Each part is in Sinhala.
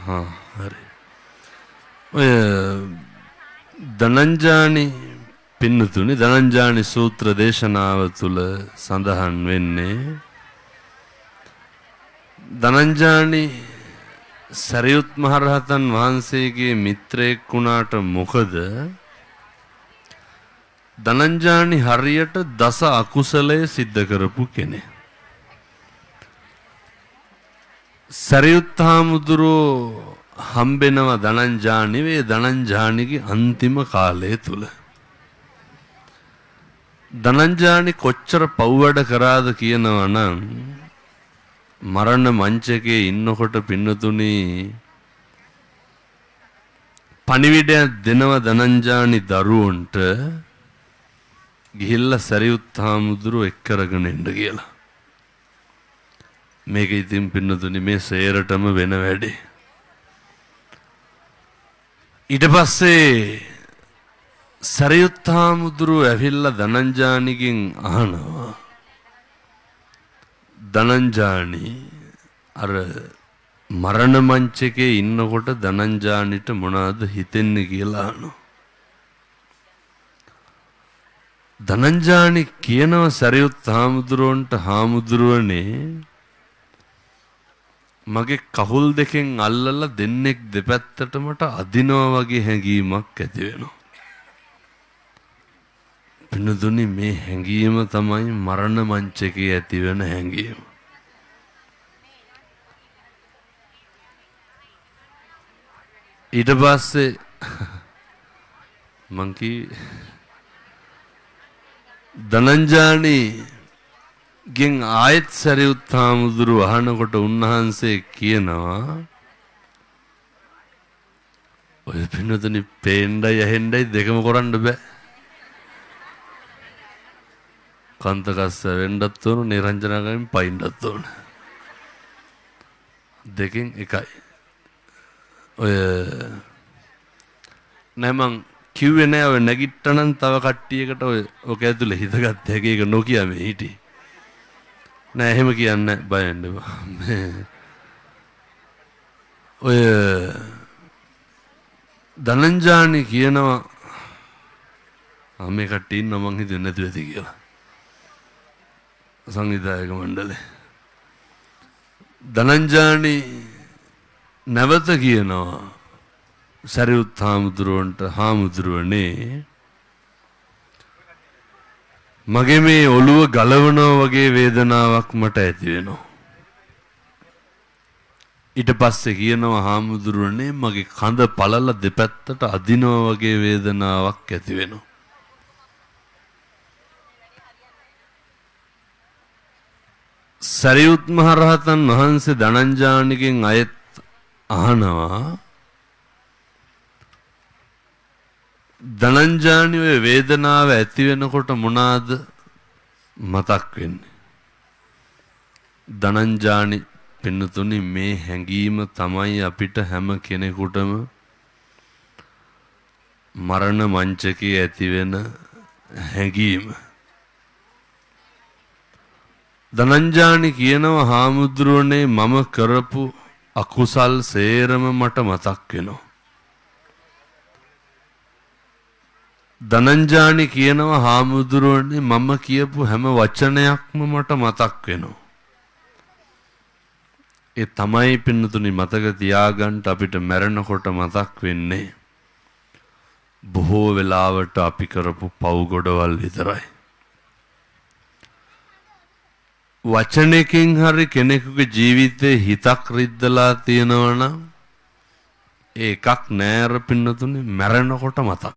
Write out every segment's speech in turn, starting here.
හරි. ඔය ධනංජානි පින්නතුනි ධනංජානි සූත්‍ර දේශනාව තුළ සඳහන් වෙන්නේ ධනංජානි සරියුත් මහරහතන් වහන්සේගේ මිත්‍රයෙක් වුණාට මොකද ධනංජානි හරියට දස අකුසලයේ සිද්ධ කරපු කෙනෙක්. සරියුත් හාමුදුරුවෝ හම්බෙනවා ධනංජානි වේ ධනංජානිගේ අන්තිම කාලය තුල. ධනංජානි කොච්චර පව් වැඩ කරාද කියනවා නම් මරණ මංචකයේ ඉන්නකොට පින්නතුනි පණිවිඩයක් දෙනවා ධනංජානි දරුවන්ට ගිහිල්ලා සරියුත් හාමුදුරුවෝ එක් කරගෙන එන්න කියලා. මේක ඉතින් පින්නතුනි මේ සේරටම වෙන වැඩේ. ඊට පස්සේ සරියුත් හාමුදුරුවෝ ඇවිල්ලා ධනංජානිගෙන් අහනවා ධනංජානි අර මරණ මංචකේ ඉන්නකොට ධනංජානිට මොනවද හිතෙන්නේ කියලා අහනවා. ධනංජානි කියනවා සරියුත් හාමුදුරුවන්ට හාමුදුරුවනේ මගේ කහුල් දෙකෙන් අල්ලලා දෙන්නෙක් දෙපැත්තටමට අදිනවා වගේ හැඟීමක් ඇති වෙනවා. පින්නතුනි මේ හැඟීම තමයි මරණ මංචකයේ ඇති වෙන හැඟීම. ඊට පස්සේ මං කී ධනංජානි ගෙන් ආයත් සරියුත් හාමුදුරුවෝ අහනකොට උන්වහන්සේ කියනවා ඔය පින්නතුනි පේන්නයි ඇහෙන්නයි දෙකම කරන්න බෑ. කන්තකස්ස වෙන්නත් ඕන නිරංජනාගමින් පයින්නත් ඕන. දෙකෙන් එකයි. ඔය නෑ මං කිව්වේ නෑ ඔය නැගිට්ටනම් තව කට්ටියකට ඔය ඔක ඇතුලේ හිතගත්ත හැකි එක නොකිය මේ හිටියේ. නෑ එහෙම කියන්න බය වෙන්න එපා. ඔය ධනංජානි කියනවා මේ කට්ටිය ඉන්න මං හිතුවේ නැතුව ඇති කියලා. සංවිධායක මණ්ඩලේ ධනංජානි නැවත කියනවා සරියුත් හාමුදුරුවන්ට හාමුදුරුවනේ මගේ මේ ඔළුව ගලවනවා වගේ වේදනාවක් මට ඇති වෙනවා. ඊට පස්සේ කියනවා හාමුදුරුවනේ මගේ කඳ පළල දෙපැත්තට අදිනවා වගේ වේදනාවක් ඇති වෙනවා. සරියුත් මහරහතන් වහන්සේ ධනංජානිගෙන් අයත් අහනවා ධනංජානි ඔය වේදනාව ඇති වෙනකොට මොනවාද මතක් වෙන්නේ? ධනංජානි පින්නතුනි මේ හැඟීම තමයි අපිට හැම කෙනෙකුටම මරණ මංචකයේ ඇති වෙන හැඟීම. ධනංජානි කියනවා හාමුදුරුවනේ මම කරපු අකුසල් සේරම මට මතක් වෙනවා. ධනංජානි කියනවා හාමුදුරුවනේ මම කියපු හැම වචනයක්ම මට මතක් වෙනවා. ඒ තමයි පින්නතුනි මතක තියාගන්න අපිට මැරෙනකොට මතක් වෙන්නේ බොහෝ වෙලාවට අපි කරපු පව් ගොඩවල් විතරයි. වචනයකින් හරි කෙනෙකුගේ ජීවිතේ හිතක් රිද්දලා තියෙනවා නම් ඒකක් නෑර පින්නතුනි මැරෙනකොට මතක්.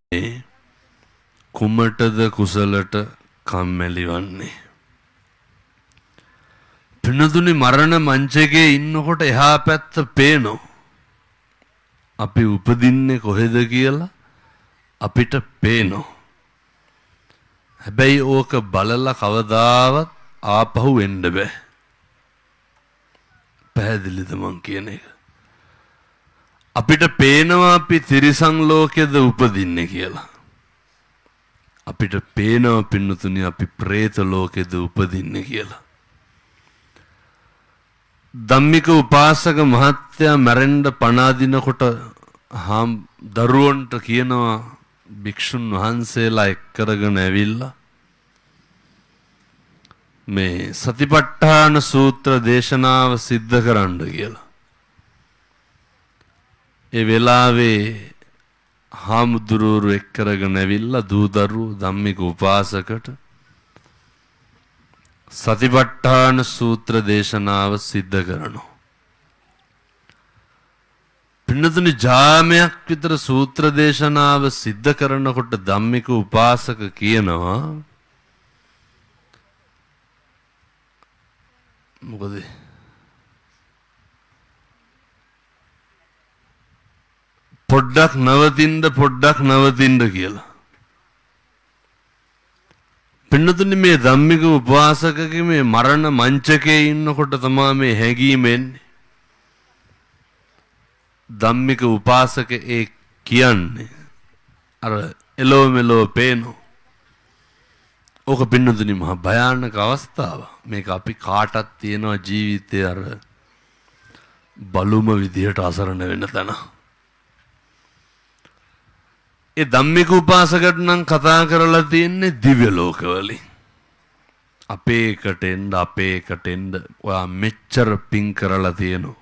කුමටද කුසලට කම්මැලි වන්නේ? පින්නතුනි මරණ මංචකයේ ඉන්නකොට එහා පැත්ත පේනවා. අපි උපදින්නේ කොහෙද කියලා අපිට පේනවා. හැබැයි ඕක බලලා කවදාවත් ආපහු එන්න බෑ. පැහැදිලිද මං කියන එක? අපිට පේනවා අපි තිරිසන් ලෝකෙද උපදින්නේ කියලා. අපිට පේනවා පින්නතුනි අපි പ്രേත ලෝකෙද උපදින්නේ කියලා. ධම්මික උපාසක මහත්තයා මැරෙන්න පණ අදිනකොට දරුවන්ට කියනවා භික්ෂුන් වහන්සේලා එක් කරගෙන ඇවිල්ලා මේ සතිපට්ඨාන සූත්‍ර දේශනාව සිද්ධ කරන්න කියලා. ඒ වෙලාවේ හාමුදුරුවරු එක් කරගෙන ඇවිල්ලා දූදරු ධම්මික උපාසකට සතිපට්ඨාන සූත්‍ර දේශනාව සිද්ධ කරනවා. පින්නතුනි ජාමයක් විතර සූත්‍ර දේශනාව සිද්ධ කරනකොට ධම්මික උපාසක කියනවා මොකද පොඩ්ඩක් නවතින්න කියලා. පින්නතුනි මේ ධම්මික උපාසකගේ මේ මරණ මංචකයේ ඉන්නකොට තමයි මේ හැඟීම එන්නේ. ධම්මික උපාසක ඒ කියන්නේ අර එලෝ මෙලෝ පේනෝ. ඕක පින්නතුනි මහා භයානක අවස්ථාවක්. මේක අපි කාටත් තියෙනවා ජීවිතේ අර බලුම විදියට අසරණ වෙන තැන. ඒ ධම්මික උපාසකට නම් කතා කරලා තියෙන්නේ දිව්‍ය ලෝකවලින්. අපේකට එන්න ඔයා මෙච්චර පිං කරලා තියෙනවා.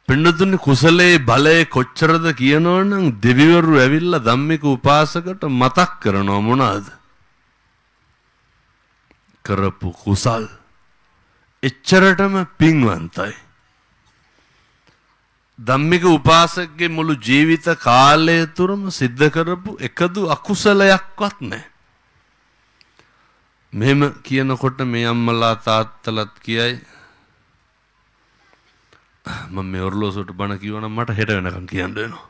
පින්නතුනි කුසලයේ බලය කොච්චරද කියනවනම් දෙවිවරු ඇවිල්ලා ධම්මික උපාසකට මතක් කරනවා මොනවාද? කරපු කුසල් එච්චරටම පින්වන්තයි. ධම්මික උපාසකගේ මුළු ජීවිත කාලය තුරම සිද්ධ කරපු එකදු අකුසලයක්වත් නැහැ. මෙහෙම කියනකොට මේ අම්මලා තාත්තලාත් කියයි මම මේ ඔර්ලෝසුවට බණ කිව්වනම් මට හෙට වෙනකන් කියන්න වෙනවා.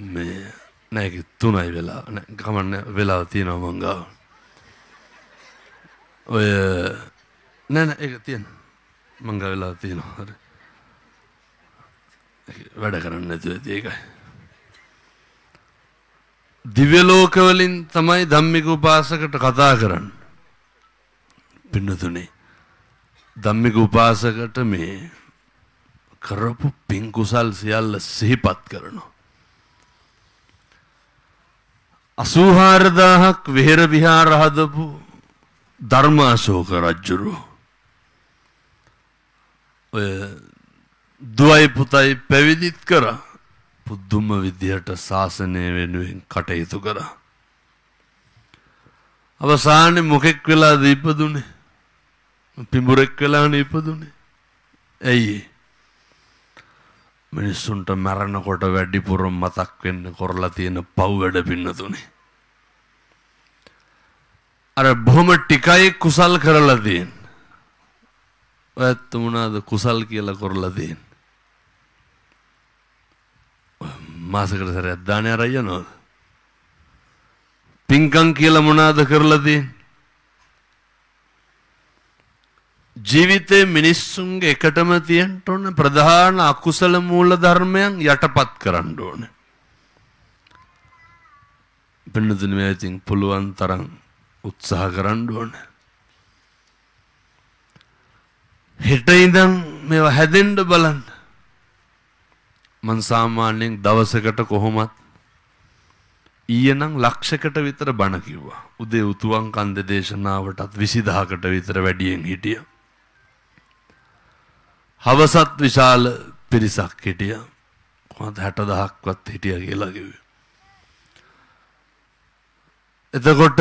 මේ නෑ 3යි වෙලා නෑ කමන්නේ වෙලාව තියෙනවා මං ගාව. ඔය නෑ ඒක තියෙන මං ගාව වෙලාව තියෙනවා. හරි. වැඩ කරන්නේ නැතුව ඒකයි. දිව්‍ය ලෝකවලින් තමයි ධම්මික උපාසකට කතා කරන්නේ. පින්නතුනේ ධම්මික උපාසකට මේ කරපු පින් කුසල් සියල්ල සිහිපත් කරනවා. 84000ක් විහෙර විහාර හදපු ධර්මාශෝක රජුරු ඔය දුවයි පුතයි පැවිදිත් කරා. පුදුම විදියට ශාසනය වෙනුවෙන් කටයුතු කරා. අවසානයේ මොකෙක් වෙලාද ඉපදුනේ? පිඹුරෙක් වෙලානේ ඉපදුනේ. ඇයි? මිනිස්සුන්ට මරණකොට වැඩිපුර මතක් වෙන්න කරලා තියෙන පව් වැඩ පින්නතුනේ. අර බොහොම ටිකයි කුසල් කරලා තියෙන. ඔයත් මොනවාද කුසල් කියලා කරලා තියෙන? මාසකට සැරයක් දානේ අරන් යනවද? පින්කම් කියලා මොනවාද කරලා තියෙන්නේ? ජීවිතේ මිනිස්සුන්ගේ එකටම තියෙන්න ඕන ප්‍රධාන අකුසල මූල ධර්මයන් යටපත් කරන්න ඕනේ. පින්නතුනි මේ ඉතින් පුළුවන් තරම් උත්සාහ කරන්න ඕනේ. හෙට ඉඳන් මේවා හැදෙන්න බලන්න. මං සාමාන්‍යයෙන් දවසකට කොහොමත් ඊයේ නම් ලක්ෂයකට විතර බණ කිව්වා. උදේ උතුවන් කන්ද දේශනාවටත් 20000කට විතර වැඩියෙන් හිටියා. හවසත් විශාල පිරිසක් හිටියා. කොහොමද 60000ක්වත් හිටියා කියලා කිව්වේ. එතකොට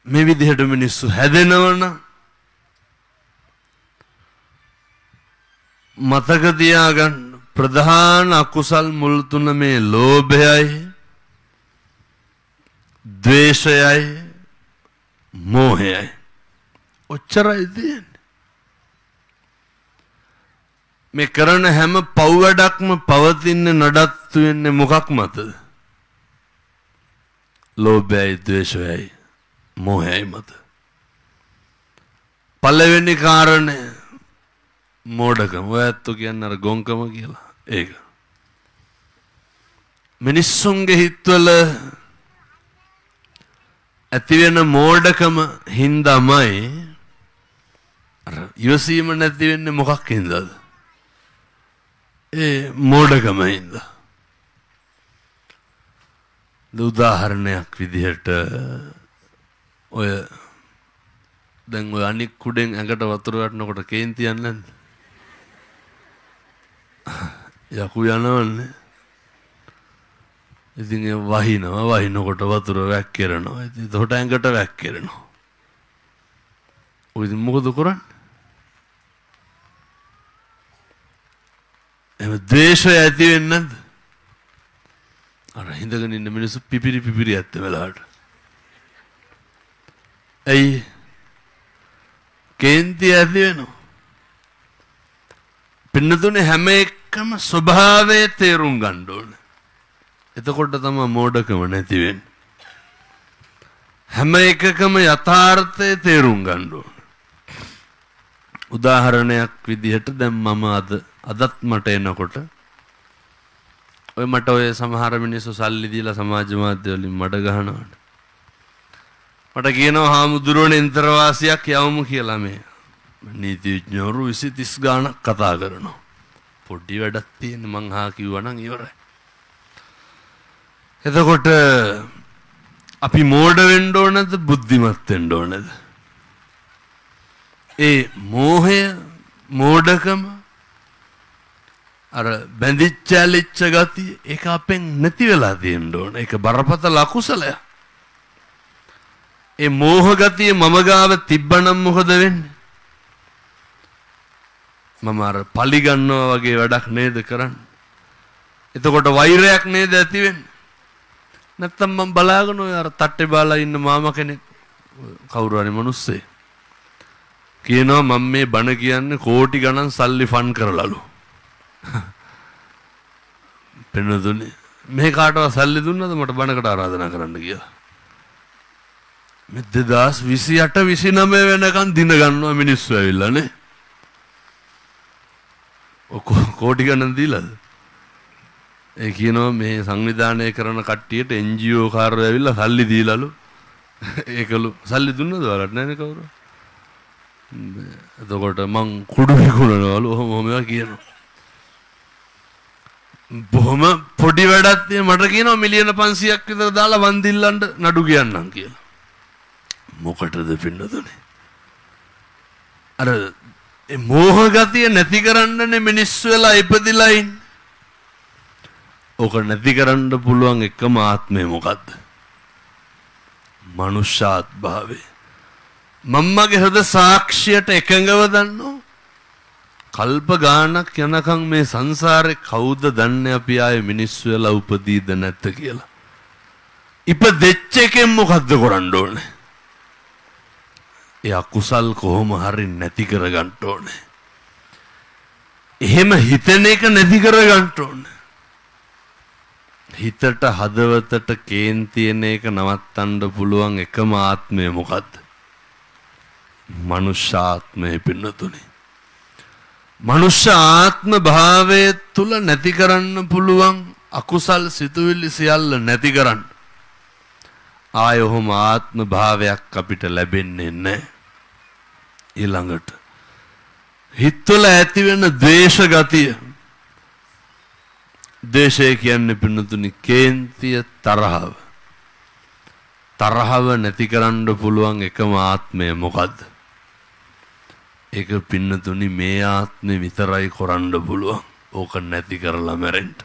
මේ විදිහට මිනිස්සු හැදෙනවනම් මතක තියාගන්න ප්‍රධාන අකුසල් මුල් තුන මේ ලෝභයයි, ද්වේෂයයි, මෝහයයි. ඔච්චරයි තියෙන්නේ. මේ කරන හැම පව් වැඩක්ම පවතින්නේ නඩත්තු වෙන්නේ මොකක් මතද? ලෝභයයි, ද්වේෂයයි, මෝහයයි මත. පළවෙනි කාරණය මෝඩකම. ඔයත් කියන්නේ අර ගොංකම කියලා. ඒක. මිනිස්සුන්ගේ හිතවල ඇති වෙන මෝඩකම හින්දාමයි අර ඉවසීම නැති වෙන්නේ මොකක් හින්දාද? ඒ මෝඩකම හින්දා. උදාහරණයක් විදිහට ඔය දැන් ඔය අනික් කුඩෙන් ඇඟට වතුර වැටෙනකොට කේන්ති යන්නේ නැද්ද? යකු යනවන්නේ. ඉතින් ඒ වහිනකොට වතුර වැක්කිරෙනවා. ඉතින් ඒකට ඇඟට වැක්කිරෙනවා. ඔය ඉතින් මොකද කරන්නේ? එහෙම ද්වේෂය ඇති වෙන්නේ නැද්ද? අර හිඳගෙන ඉන්න මිනිස්සු පිපිරි ඇත්ත වෙලාවට. ඇයි? කේන්ති ඇති වෙනවා. පින්නතුනේ හැම එකම ස්වභාවය තේරුම් ගන්න ඕනේ. එතකොට තමයි මෝඩකම නැති වෙන්නේ. හැම එකකම යථාර්ථය තේරුම් ගන්න ඕනේ. උදාහරණයක් විදිහට දැන් මම අදත් මට එනකොට ඔය මට ඔය සමහර මිනිස්සු සල්ලි දීලා සමාජ මාධ්‍ය වලින් මඩ ගහනවා. මට කියනවා හාමුදුරුවනේ ඉන්තරවාසියක් යවමු කියලා මේ නීති විඥාරු 20-30 ගාණක් කතා කරනවා. පොඩි වැඩක් තියෙන මං හා කිව්වනම් ඉවරයි. එතකොට අපි මෝඩ වෙන්න ඕනද බුද්ධිමත් වෙන්න ඕනද? ඒ මෝහය මෝඩකම අර බැඳිච්ච ඇලිච්ච ගතිය ඒක අපෙන් නැති වෙලා තියෙන්න ඕන. ඒක බරපතල අකුසලයක්. ඒ මෝහ ගතිය මම ගාව තිබ්බනම් මොකද වෙන්නේ? මම අර පලි ගන්නවා වගේ වැඩක් නේද කරන්නේ? එතකොට වෛරයක් නේද ඇති වෙන්නේ? නැත්තම් මම බලාගෙන ඔය අර තට්ටේ බාලා ඉන්න මාමා කෙනෙක් කවුරු හරි මිනිස්සේ කියනවා මම මේ බණ කියන්නේ කෝටි ගණන් සල්ලි ෆන් කරලාලු. පෙන්නදුනේ මේ කාටවත් සල්ලි දුන්නද මට බණකට ආරාධනා කරන්න කියලා. මේ 2028 29 වෙනකන් දින ගන්නවා මිනිස්සු ඇවිල්ලා නේ. කෝටි ගණන් දීලාද? ඒ කියනවා මේ සංවිධානය කරන කට්ටියට NGO කාර්යය ඇවිල්ලා සල්ලි දීලාලු. ඒකලු සල්ලි දුන්නද ඔයාලට නැනේ කවුරු? එතකොට මං කුඩු විකුණනවලු ඔහොම කියනවා. බොහොම පොඩි වැඩක් තියෙන මට කියනවා මිලියන 500ක් විතර දාලා වන්දිල්ලන්ට නඩු කියන්නම් කියලා. මොකටද පින්නතුනේ? අර ඒ මෝහ ගතිය නැති කරන්නනේ මිනිස්සු වෙලා ඉපදිලා ඉන්නේ. ඕක නැති කරන්න පුළුවන් එකම ආත්මය මොකද්ද? මනුෂ්‍යාත් භාවය. මම්මගේ හෘද සාක්ෂියට එකඟව දන්නෝ කල්ප ගානක් යනකම් මේ සංසාරේ කවුද දන්නේ අපි ආයේ මිනිස්සු වෙලා උපදීද නැත්ද කියලා. ඉපදෙච්ච එකෙන් මොකද්ද කරන්න ඕනේ? ඒ අකුසල් කොහොම හරි නැති කරගන්න ඕනේ. එහෙම හිතන එක නැති කරගන්න ඕනේ. හිතට හදවතට කේන්තියන එක නවත්තන්න පුළුවන් එකම ආත්මය මොකද්ද? මනුෂ්‍ය ආත්මය පින්නතුනේ. මනුෂ්‍ය ආත්ම භාවය තුල නැති කරන්න පුළුවන් අකුසල් සිතුවිලි සියල්ල නැති කරන්න. ආයොහම ආත්ම භාවයක් අපිට ලැබෙන්නේ නැහැ. ඊළඟට හිතවල ඇති වෙන ද්වේෂ ගතිය. ද්වේෂය කියන්නේ පින්නතුනි කේන්තිය තරහව. තරහව නැති කරන්න පුළුවන් එකම ආත්මය මොකද්ද? ඒක පින්නතුනි මේ ආත්මෙ විතරයි කරන්න පුළුවන්. ඕක නැති කරලා මැරෙන්න.